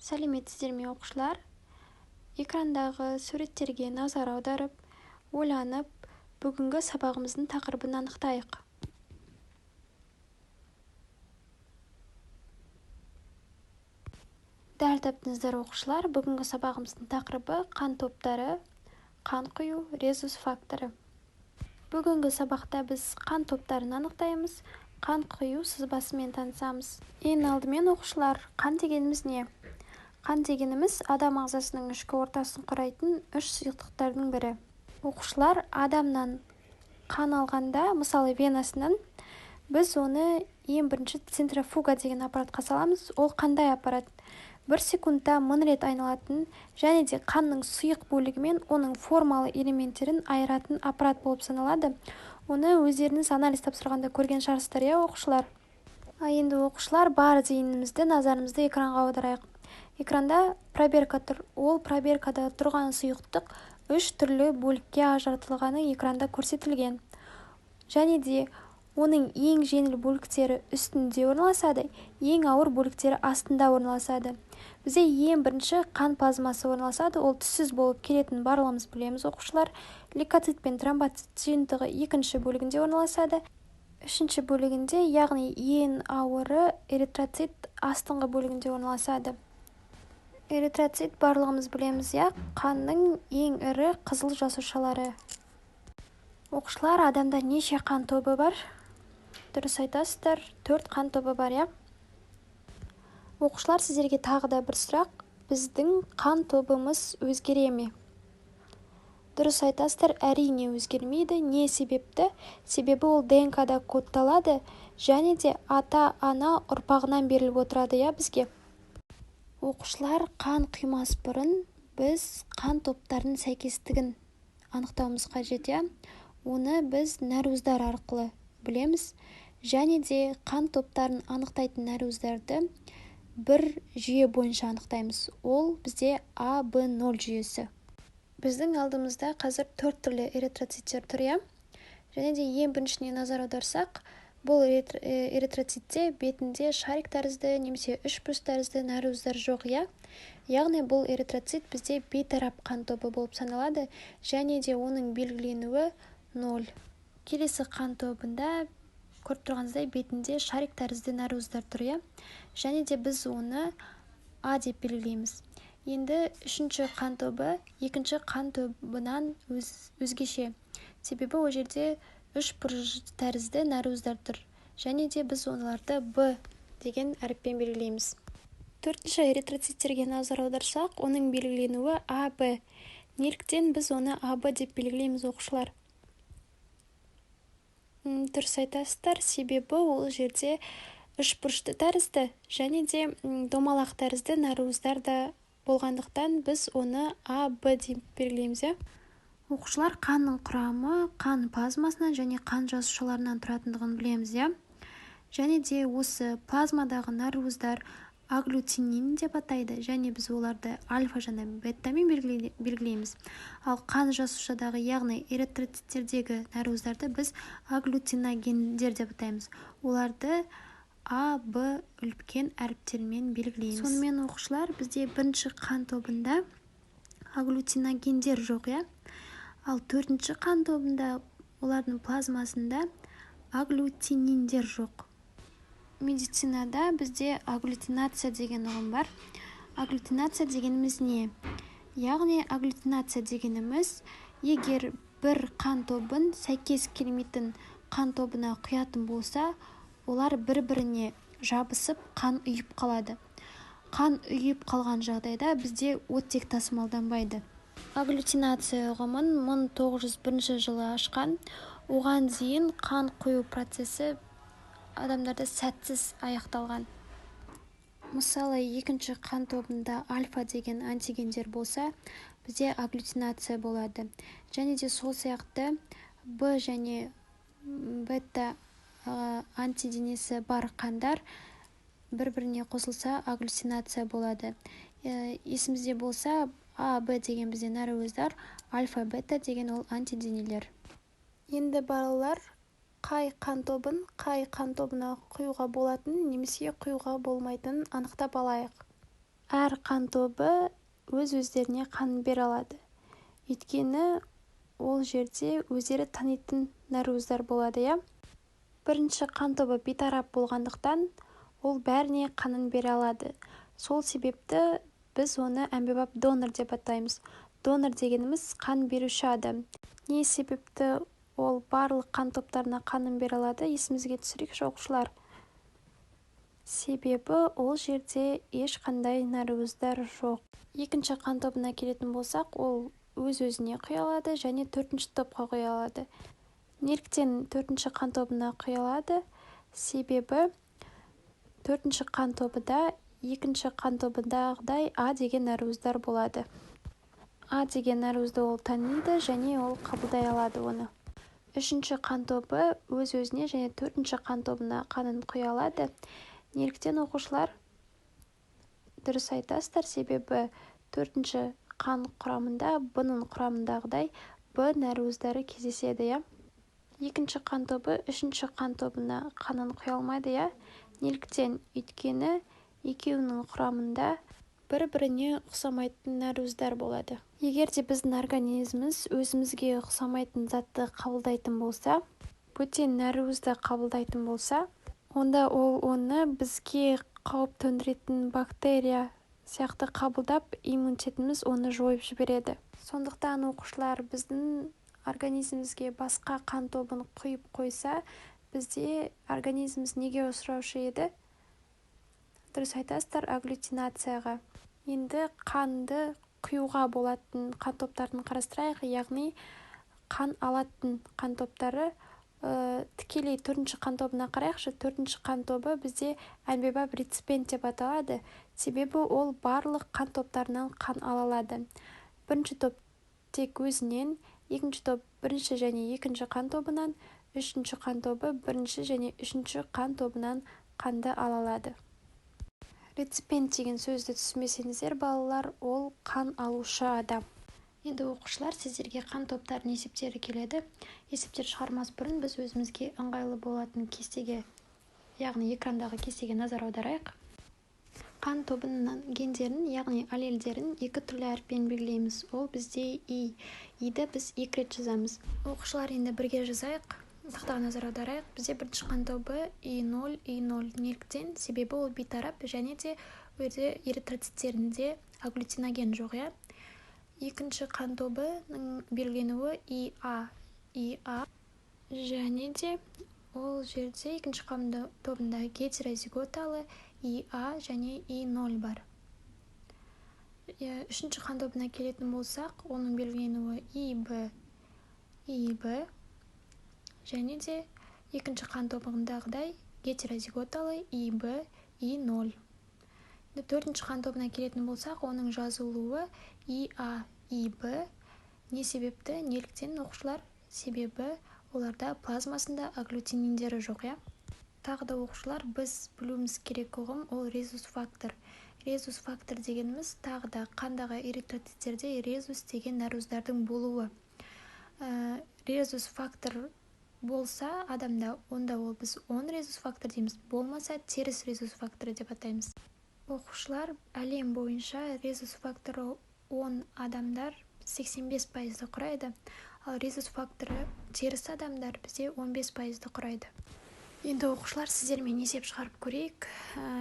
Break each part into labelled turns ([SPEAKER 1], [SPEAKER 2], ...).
[SPEAKER 1] Сәлеметсіздер ме оқушылар? Экрандағы суреттерге назар аударып, ойланып, бүгінгі сабағымыздың тақырыбын анықтайық. Дәл таптыңыздар оқушылар, бүгінгі сабағымыздың тақырыбы қан топтары, қан құю, резус факторы. Бүгінгі сабақта біз қан топтарын анықтаймыз, қан құю сызбасымен танысамыз. Ең алдымен оқушылар, қан дегеніміз не? Қан дегеніміз адам ағзасының ішкі ортасын құрайтын үш сұйықтықтардың бірі. Оқушылар, адамнан қан алғанда, мысалы венасынан, біз оны ең бірінші центрофуга деген аппаратқа саламыз. Ол қандай аппарат? 1 секундта 1000 рет айналатын және де қанның сұйық бөлігімен оның формалы элементтерін айыратын аппарат болып саналады. Оны өздеріңіз анализ тапсырғанда көрген шығарсыздар, иә оқушылар? Енді оқушылар, бар зейінімізді, назарымызды экранға аударайық. Экранда пробирка тұр. Ол пробиркада тұрған сұйықтық 3 түрлі бөлікке ажыратылғаны экранда көрсетілген. Және де оның ең жеңіл бөліктері үстінде орналасады, ең ауыр бөліктері астында орналасады. Бізде ең бірінші қан плазмасы орналасады, ол түссіз болып келетін барлығымыз білеміз оқушылар. Лейкоцит пен тромбоцит жиынтығы екінші бөлігінде орналасады. Үшінші бөлігінде, яғни ең ауыры эритроцит астыңғы бөлігінде орналасады. Эритроцит барлығымыз білеміз, иә, қанның ең ірі қызыл жасушалары. Оқушылар, адамда неше қан тобы бар? Дұрыс айтасыздар, 4 қан тобы бар, иә. Оқушылар, сіздерге тағы да бір сұрақ, біздің қан тобымыз өзгере ме? Дұрыс айтасыздар, әрине өзгермейді. Не себепті? Себебі ол ДНК-да кодталады және де ата-ана ұрпағынан беріліп отырады, иә, бізге. Оқушылар, қан құймас бұрын біз қан топтарының сәйкестігін анықтауымыз қажет, иә. Оны біз нәруыздар арқылы білеміз. Және де қан топтарын анықтайтын нәруыздарды бір жүйе бойынша анықтаймыз. Ол бізде АБ0 жүйесі. Біздің алдымызда қазір 4 түрлі эритроциттер тұр, иә. Және де ең біріншіне назар аударсақ, бұл эритроцитте бетінде шарик тәрізді немесе үшбұрыш тәрізді нәруыздар жоқ, иә. Яғни бұл эритроцит бізде бейтарап қан тобы болып саналады және де оның белгіленуі 0. Келесі қан тобында көріп тұрғаныңыздай бетінде шарик тәрізді нәруыздар тұр, иә. Және де біз оны А деп белгілейміз. Енді үшінші қан тобы екінші қан тобынан өзгеше. Себебі ол жерде үшбұрыш тәрізді нәруыздар тұр. Және де біз оларды Б деген әріппен белгілейміз. Төртінші эритроциттерге назар аударсақ, оның белгіленуі АБ. Неліктен біз оны АБ деп белгілейміз оқушылар? Дұрыс айтасыздар, себебі ол жерде үшбұрышты тәрізді және де домалақ тәрізді нәруыздар да болғандықтан біз оны АБ деп белгілейміз. Оқушылар, қанның құрамы қан плазмасынан және қан жасушаларынан тұратындығын білеміз. Және де осы плазмадағы нәруыздар агглютинин деп атайды және біз оларды альфа және беттамен белгілейміз. Ал қан жасушадағы, яғни эритроциттердегі нәруыздарды біз агглютиногендер деп атаймыз. Оларды А, Б үлкен әріптермен белгілейміз. Сонымен оқушылар, бізде бірінші қан тобында агглютиногендер жоқ, иә. Ал төртінші қан тобында олардың плазмасында агглютининдер жоқ. Медицинада бізде агглютинация деген ұғым бар. Агглютинация дегеніміз не? Яғни агглютинация дегеніміз, егер бір қан тобын сәйкес келмейтін қан тобына құятын болса, олар бір-біріне жабысып қан ұйып қалады. Қан ұйып қалған жағдайда бізде оттек тасымалданбайды. Агглютинация ұғымын 1901 жылы ашқан. Оған дейін қан құю процесі адамдарда сәтсіз аяқталған. Мысалы, екінші қан тобында альфа деген антигендер болса, бізде агглютинация болады. Және де сол сияқты Б және бета антиденесі бар қандар бір-біріне қосылса агглютинация болады. Есімізде болса, А, Б деген бізде нәруыздар, альфа, бета деген ол антиденелер. Енді балалар, қай қан тобына құюға болатын немесе құюға болмайтынын анықтап алайық. әр қан тобы өз-өздеріне қан бере алады. Өйткені ол жерде өздері танитын нәруыздар болады, иә. Бірінші қан тобы бейтарап болғандықтан ол бәріне қанын бере алады. Сол себепті біз оны әмбебап донор деп атаймыз. Донор дегеніміз қан беруші адам. Не себепті ол барлық қан топтарына қанын бере алады? Есімізге түсірейікші оқушылар. Себебі ол жерде ешқандай нәруыздар жоқ. Екінші қан тобына келетін болсақ, ол өз-өзіне құя алады және төртінші топқа құя алады. Неліктен төртінші қан тобына құя алады? Себебі төртінші қан тобыда екінші қан тобындағыдай А деген нәруыздар болады. А деген нәруызды ол таниды және ол қабылдай алады оны. Үшінші қан тобы өз-өзіне және төртінші қан тобына қанын құя алады. Неліктен оқушылар? Дұрыс айтасыздар, себебі төртінші қан құрамында Б-ның құрамындағыдай Б нәруыздары кездеседі, иә. Екінші қан тобы үшінші қан тобына қанын құя алмайды, иә. Неліктен? Өйткені екеуінің құрамында бір-біріне ұқсамайтын нәруыздар болады. Егер де біздің организміміз өзімізге ұқсамайтын затты қабылдайтын болса, бөтен нәруызды қабылдайтын болса, онда ол оны бізге қауіп төндіретін бактерия сияқты қабылдап, иммунитетіміз оны жойып жібереді. Сондықтан оқушылар біздің организмімізге басқа қан тобын құйып қойса, бізде организміміз неге ұшыраушы еді? Дұрыс айтасыздар, агглютинацияға. Енді қанды құюға болатын қан топтарын қарастырайық, яғни қан алатын қан топтары. Тікелей төртінші қан тобына қарайықшы. Төртінші қан тобы бізде әмбебап реципиент деп аталады. Себебі ол барлық қан топтарынан қан ала алады. Бірінші топ тек өзінен, екінші топ бірінші және екінші қан тобынан, үшінші қан тобы бірінші және үшінші қан тобынан қанды ала алады. Реципиент деген сөзді түсінбесеңіздер, балалар, ол қан алушы адам. Енді оқушылар, сіздерге қан топтарын есептері келеді. Есептер шығармас бұрын біз өзімізге ыңғайлы болатын кестеге, яғни экрандағы кестеге назар аударайық. Қан тобының гендерін, яғни аллельдерін екі түрлі әріппен белгілейміз. Ол бізде И. Иді біз екі рет жазамыз. Оқушылар, енді бірге жазайық. Тақтаға назар аударайық. Бізде бірінші қан тобы И0, И0. Неліктен? Себебі ол бейтарап және де өзі эритроциттерінде агглютиноген жоқ, иә. Екінші қан тобының белгіленуі ИА, ИА және де ол жерде екінші қан тобында гетерозиготалы ИА және И0 бар. Үшінші қан тобына келетін болсақ, оның белгіленуі ИБ және де екінші қан тобындағыдай гетерозиготалы ИБ, И0. Төртінші қан тобына келетін болсақ, оның жазылуы ИА, ИБ. Не себепті? Неліктен оқушылар? Себебі оларда плазмасында агглютининдері жоқ, иә. Тағы да оқушылар, біз білуіміз керек ұғым, ол резус фактор. Резус фактор дегеніміз тағы да қандағы эритроциттерде резус деген нәруыздардың болуы. Резус фактор болса адамда, онда ол біз 10 резус фактор дейміз, болмаса теріс резус факторы деп атаймыз. Оқушылар, әлем бойынша резус факторы 10 адамдар 85%-ді құрайды, ал резус факторы теріс адамдар бізде 15%-ді құрайды. Енді оқушылар, сіздермен есеп шығарып көрейік.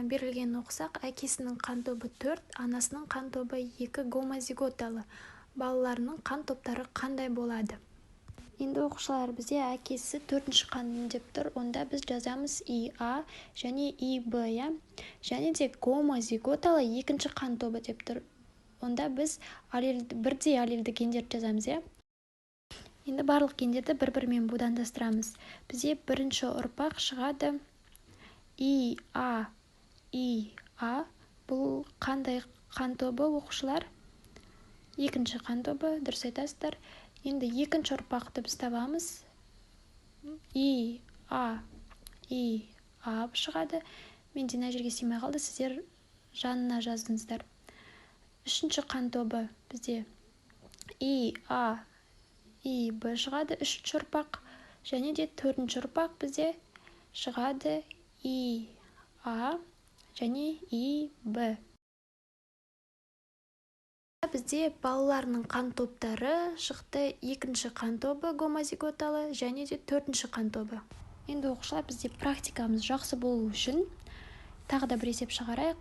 [SPEAKER 1] Берілген оқысақ, әкесінің қан тобы 4, анасының қан тобы 2 гомозиготалы. Балаларының қан топтары қандай болады? Енді оқушылар, бізде әкесі 4-ші қан деп тұр, онда біз жазамыз ИА және ИБ, және де гомозиготалы 2-ші қан тобы деп тұр, онда біз бірдей аллельді гендерді жазамыз, Енді барлық гендерді бір-бірімен будандастырамыз. Бізде бірінші ұрпақ шығады ИА, бұл қандай қан тобы оқушылар? Екінші қан тобы, дұрыс айтасыздар. Енді екінші ұрпақты біз табамыз. ИА шығады. Менде мына жерге сыймай қалды, сіздер жанына жаздыңыздар. Үшінші қан тобы бізде ИА, ИБ шығады, үшінші ұрпақ. Және де төртінші ұрпақ бізде шығады ИА және ИБ. бізде балаларның қан топтары шықты. Екінші қан тобы гомозиготалы және де төртінші қан тобы. Енді оқушылар, бізде практикамыз жақсы болу үшін тағы да бір есеп шығарайық.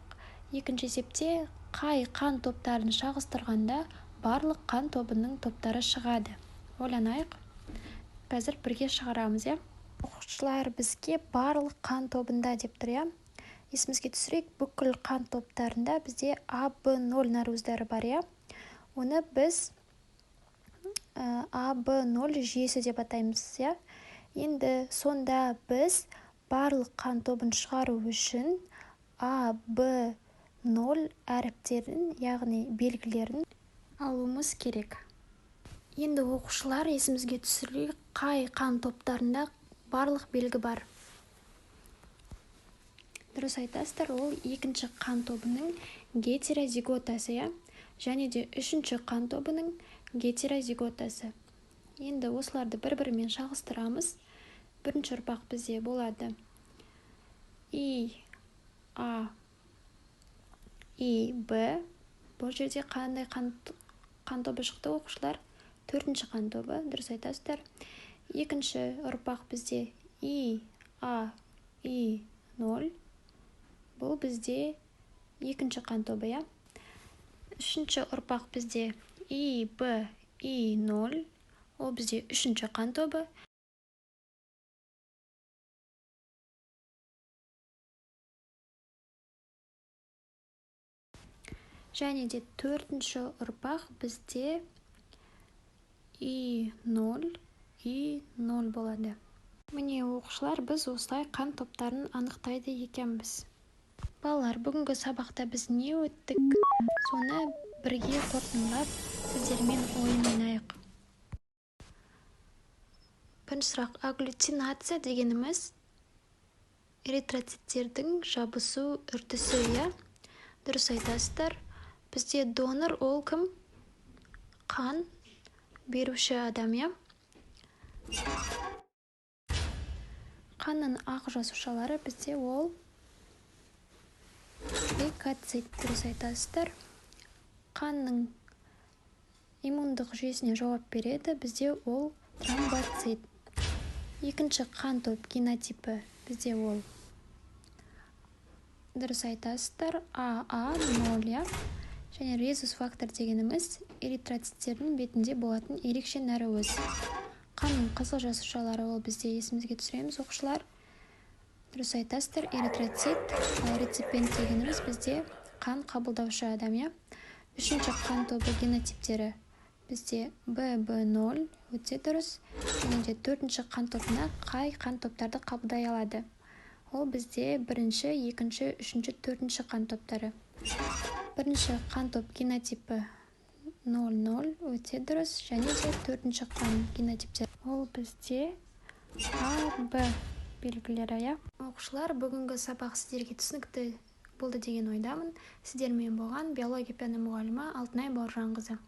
[SPEAKER 1] Екінші есепте қай қан топтарын шағыстырғанда барлық қан тобының топтары шығады. Ойланайық. Қазір бірге шығарамыз, Оқушылар, бізге барлық қан тобында деп тұр, Есімізге түсірейік, бүкіл қан топтарында бізде АБ0 нарөздері бар, Оны біз АБ0 жүйесі деп атаймыз, Енді сонда біз барлық қан тобын шығару үшін АБ0 әріптерін, яғни белгілерін алуымыз керек. Енді оқушылар, есімізге түсірейік, қай қан топтарында барлық белгі бар. Дұрыс айтасыздар, ол екінші қан тобының гетерозиготасы, және де үшінші қан тобының гетерозиготасы. Енді осыларды бір-бірімен шағыстырамыз. Бірінші ұрпақ бізде болады ИА, ИБ. Бұл жерде қандай қан тобы шықты, оқушылар? Төртінші қан тобы, дұрыс айтасыздар. Екінші ұрпақ бізде ИА, И0. Бұл бізде екінші қан тобы, Үшінші ұрпақ бізде ИБ, И0. Ол бізде үшінші қан тобы. Және де төртінші ұрпақ бізде И0, И0 болады. Міне оқушылар, біз осылай қан топтарын анықтайды екенбіз. Балалар, бүгінгі сабақта біз не өттік? Соны бірге қорытындылап, сіздермен ойнайық. Бірінші сұрақ, агглютинация дегеніміз эритроциттердің жабысу үрдісі, Дұрыс айтасыздар. Бізде донор ол кім? Қан беруші адам, Қанның ақ жасушалары бізде ол лейкоцит, дұрыс айтасыздар. Қанның иммундық жүйесіне жауап береді, бізде ол тромбоцит. Екінші қан топ генотипі бізде ол, дұрыс айтасыздар, АА0, және резус фактор дегеніміз эритроциттердің бетінде болатын ерекше наркөз. Қанның қызыл жасушалары ол бізде, есімізге түсіреміз, оқушылар. Дұрыс айтасыздар, эритроцит, реципиент дегеніміз бізде қан қабылдаушы адам, Үшінші қан тобы генотиптері бізде ББ0, өте дұрыс. Және де төртінші қан тобына қай қан топтарды қабылдай алады? Ол бізде бірінші, екінші, үшінші, төртінші қан топтары. Бірінші қан топ генотипі 00, өте дұрыс. Және де төртінші қан генотиптері ол бізде АБ белгілері, Оқушылар, бүгінгі сабақ сіздерге түсінікті болды деген ойдамын. Сіздермен болған биология пәні мұғалімі Алтынай Бауыржанқызы.